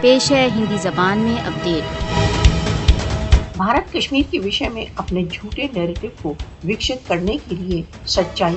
پیش ہے ہندی زبان میں اپڈیٹ۔ بھارت کشمیر کے وشے میں اپنے جھوٹے نیریٹو کو وکست کرنے کے لیے سچائی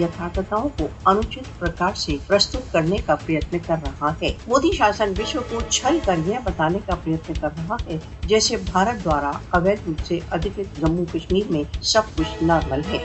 یتھارتھتاؤں کو انوچت پرکار سے پرستت کرنے کا پریتن کر رہا ہے۔ مودی شاسن وشو کو چھل کر یہ بتانے کا پریتن کر رہا ہے جیسے بھارت دوارا اویدھ روپ سے ادھکت جموں کشمیر میں سب کچھ نارمل ہے۔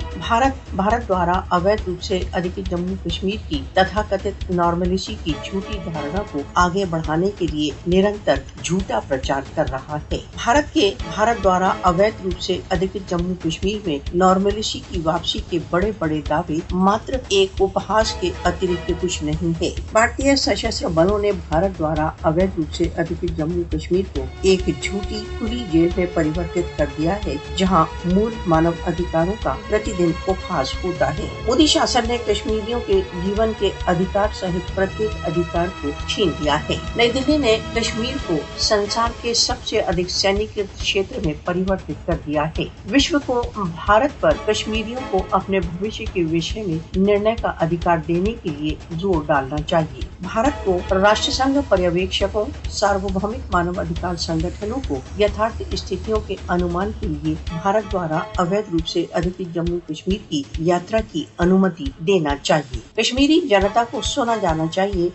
بھارت دوارا اویدھ روپ سے ادھکت جموں کشمیر کی تتھا کتھت نارملیسی کی جھوٹی دھارنا کو آگے بڑھانے کے لیے نرنتر جھوٹا پرچار کر رہا ہے۔ بھارت دوارا اویدھ روپ سے ادھکت جموں کشمیر میں نارملیسی کی واپسی کے بڑے بڑے دعوے ماتر ایک اپہاس کے اترکت کچھ نہیں ہے۔ بھارتیہ سشستر بلوں نے بھارت دوارا اویدھ روپ سے ادھکت جموں کشمیر کو ایک جھوٹی کھلی جیل میں پریورتت کر دیا ہے جہاں مول مانو ادھکاروں کا پرتی دن اپہاس ہوتا ہے۔ مودی شاسن نے کشمیریوں کے جیون کے ادھکار سہت پرتیک ادھکار کو چھین لیا ہے۔ نئی دہلی نے کشمیر کو سنسار کے سب سے ادھک سینیکرت چھیتر میں پریورتت کر دیا ہے۔ وشو کو بھارت پر کشمیریوں کو اپنے بھوشیہ کے وشے میں نرنے کا ادھکار دینے کے لیے زور ڈالنا چاہیے۔ بھارت کو راشٹر سنگھ پریویکشکوں، ساروبھومک مانو ادھکار سنگٹھنوں کو یتھارتھ استھتیوں کے انومان کے لیے بھارت دوارا اویدھ روپ سے ادھکت جموں کشمیر کی یاترا کی انومتی دینا چاہیے۔ کشمیری جنتا کو سنا جانا چاہیے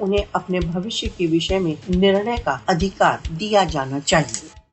انہیں اپنے بھوشیہ کے وشے میں نرنے کا ادھکار دیا جانا چاہیے۔